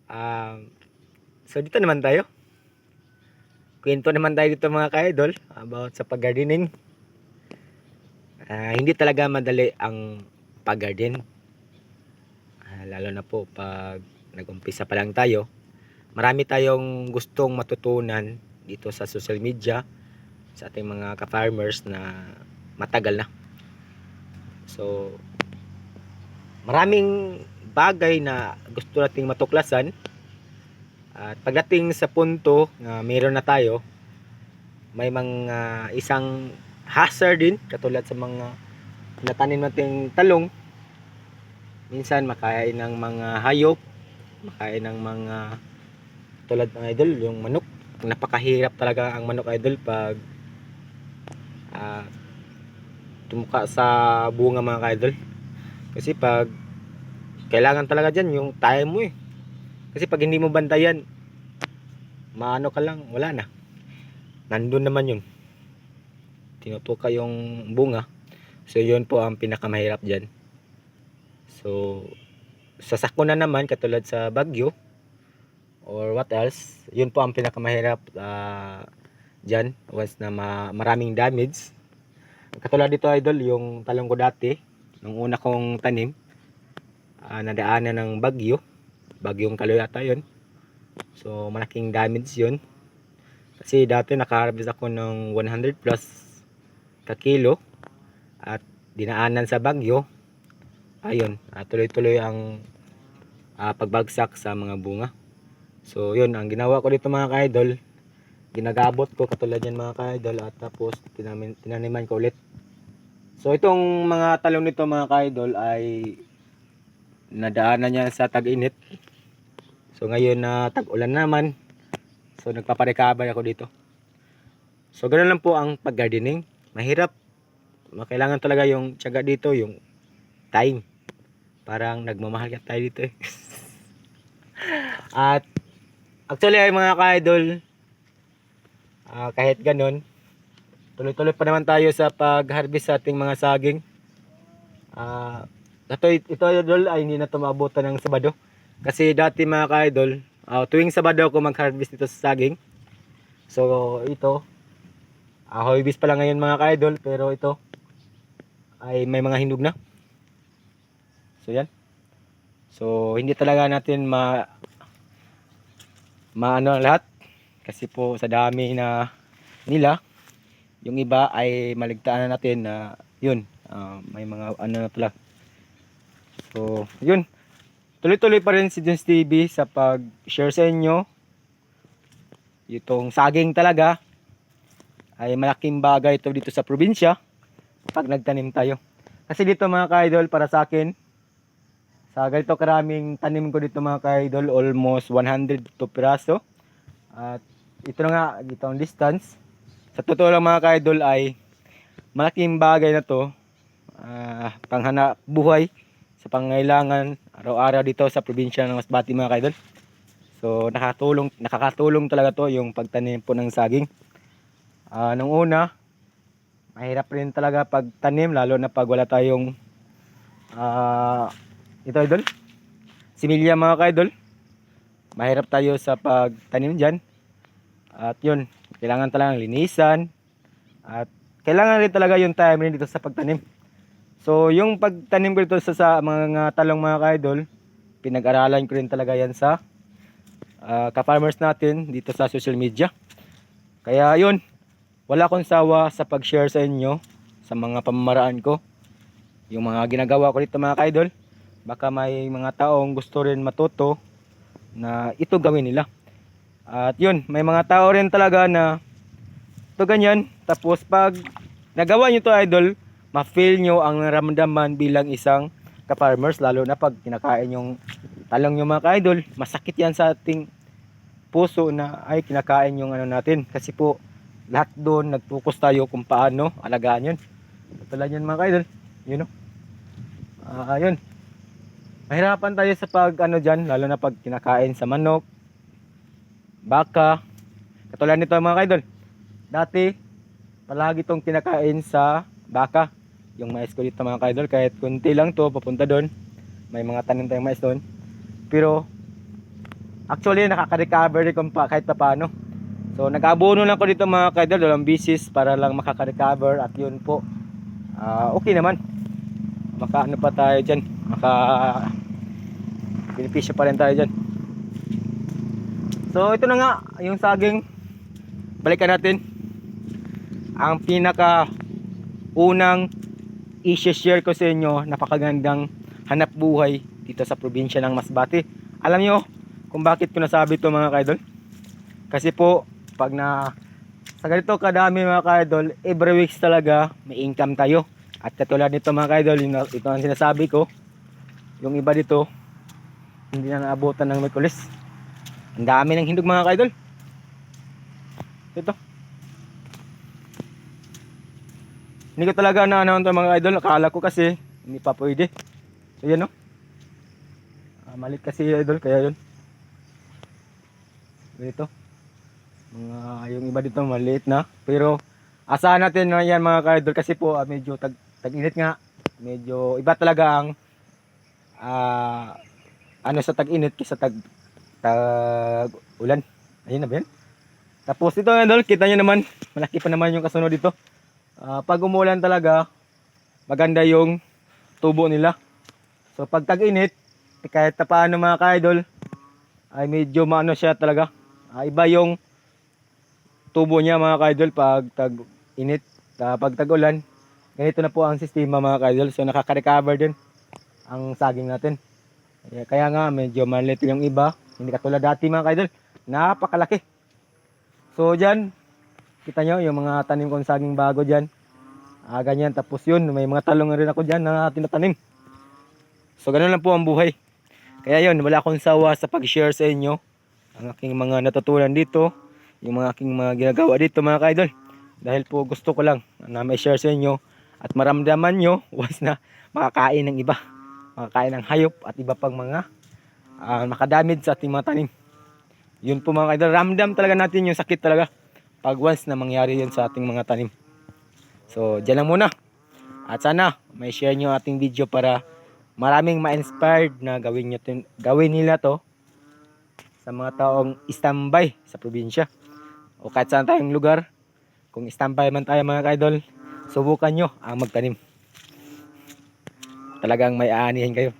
Um, so dito naman tayo. Kwento naman tayo dito mga ka-idol about sa pag-gardening. Hindi talaga madali ang pag-garden. Lalo na po pag nag-umpisa pa lang tayo. Marami tayong gustong matutunan dito sa social media sa ating mga ka-farmers na matagal na. So, maraming bagay na gusto nating matuklasan. At pagdating sa punto na meron na tayo, may mga isang hazard din katulad sa mga natanim nating talong. Minsan makain ng mga hayop, makain ng mga tulad ng idol, yung manok. Napakahirap talaga ang manok idol pag uh, tumuka sa bunga mga idol. Kasi pag kailangan talaga dyan yung time mo eh. Kasi pag hindi mo bantayan, maano ka lang, wala na. Nandun naman yun. Tinutuka yung bunga. So yun po ang pinakamahirap dyan. So sa sakuna naman katulad sa bagyo or what else, yun po ang pinakamahirap dyan once na maraming damage. Katulad dito idol, yung talong ko dati nung una kong tanim, nadaanan ng bagyong Kaloy ata yun. So malaking damage yun kasi dati nakaharvest ako ng 100 plus kakilo at dinaanan sa bagyo. Ayun, tuloy-tuloy ang pagbagsak sa mga bunga. So yun, ang ginawa ko dito mga ka-idol, ginagabot ko katulad yan mga ka-idol at tapos tinaniman ko ulit. So itong mga talong nito mga ka-idol ay nadaanan niya sa tag-init. So ngayon na tag-ulan naman, so nagpaparecover ako dito. So ganoon lang po ang pag-gardening. Mahirap, kailangan talaga yung tiyaga dito, yung time. Parang nagmamahal ka tayo dito eh. At actually ay mga ka-idol, kahit ganun, tuloy-tuloy pa naman tayo sa pag-harvest sa ating mga saging. Ito idol ay hindi na ito maabutan ng Sabado. Kasi dati mga ka-idol, tuwing Sabado ako mag-harvest dito sa saging. So ito, harvest pa lang ngayon mga ka-idol, pero ito ay may mga hinog na. So yan. So hindi talaga natin maano lahat kasi po sa dami na nila, yung iba ay maligtaan na natin na yun, may mga ano na pala. So yun, tuloy-tuloy pa rin si Jones TV sa pag-share sa inyo. Itong saging talaga ay malaking bagay ito dito sa probinsya pag nagtanim tayo. Kasi dito mga ka-idol, para sa akin, sa ganito karaming tanim ko dito mga ka-idol, almost 102 piraso. At ito na nga, dito ang distance. Sa totoo lang mga ka-idol ay malaking bagay na to, panghanap buhay sa pangangailangan araw-araw dito sa probinsya ng Masbate mga ka-idol. So nakakatulong talaga to yung pagtanim po ng saging. Nung una, mahirap rin talaga pagtanim lalo na pag wala tayong ito idol, similya mga ka-idol. Mahirap tayo sa pagtanim dyan. At yun, kailangan talagang linisan. At kailangan rin talaga yung time rin dito sa pagtanim. So yung pagtanim ko dito sa mga talong mga ka-idol, pinag-aralan ko rin talaga yan sa ka-farmers natin dito sa social media. Kaya yun, wala akong sawa sa pag-share sa inyo sa mga pamamaraan ko, yung mga ginagawa ko dito mga ka-idol. Baka may mga taong gusto rin matuto na ito gawin nila. At yun, may mga tao rin talaga na ito ganyan. Tapos pag nagawa nyo to idol, ma-feel nyo ang naramdaman bilang isang ka-farmers. Lalo na pag kinakain yung talong nyo mga ka-idol, masakit yan sa ating puso na ay kinakain yung ano natin. Kasi po lahat doon nag-focus tayo kung paano alagaan yun. Tulad yun mga ka-idol, yun o. Yun. Mahirapan tayo sa pag ano dyan, lalo na pag kinakain sa manok, baka. Katulad nito mga kaidol, dati palagi itong kinakain sa baka. Yung mais ko dito mga kaidol, kahit kunti lang to papunta doon, may mga tanim tayong mais doon. Pero Actually, nakaka-recover rin kung kahit pa paano. So, nag-abono lang ko dito mga kaidol, dalawang bisis para lang makaka-recover at yun po. Okay naman. Maka ano pa tayo dyan. Benepisyo pa rin tayo dyan. So, ito na nga, yung saging. Balikan natin. Ang pinaka unang i-share ko sa inyo, napakagandang hanap buhay dito sa probinsya ng Masbate. Alam nyo kung bakit ko nasabi ito mga kaidol? Kasi po, pag sa ganito kadami mga kaidol, every weeks talaga may income tayo. At katulad nito mga kaidol, ito ang sinasabi ko, yung iba dito hindi na naabutan ng Miyerkules. Ang dami ng hindog mga kaidol. Ito. Hindi ko talaga na-announce mga idol. Akala ko kasi hindi pa pwede. So yan, no? Malit kasi idol, kaya yun. Dito. Yung iba dito maliit na. Pero asahan natin na yan mga ka-idol kasi po medyo tag-init nga. Medyo iba talaga ang ano sa tag-init kaysa tag-ulan. Ayun na ba yan? Tapos ito idol, kita nyo naman. Malaki pa naman yung kasunod dito. Pag umulan talaga, maganda yung tubo nila. So pag tag-init, kahit paano mga ka-idol, ay medyo maano siya talaga. Iba yung tubo niya mga ka-idol pag tag-init. Pag tag-ulan, ganito na po ang sistema mga ka-idol. So nakaka-recover din ang saging natin. Kaya nga medyo maliit yung iba. Hindi katulad dati mga ka-idol. Napakalaki. So dyan, kita nyo yung mga tanim kong saging bago dyan. Ganyan. Tapos yun, may mga talong rin ako dyan na tinatanim. So ganun lang po ang buhay. Kaya yun, wala akong sawa sa pag-share sa inyo ang aking mga natutunan dito, yung mga aking mga ginagawa dito mga ka-idol. Dahil po gusto ko lang na may share sa inyo at maramdaman nyo once na makakain ng iba. Makakain ng hayop at iba pang mga makadamage sa ating mga tanim. Yun po mga ka-idol, ramdam talaga natin yung sakit talaga pag once na mangyari yun sa ating mga tanim. So dyan lang muna. At sana may share nyo ating video para maraming ma-inspired na gawin nila to sa mga taong standby sa probinsya o kahit saan tayong lugar. Kung standby man tayo mga ka-idol, subukan nyo ang magtanim. Talagang may aanihin kayo.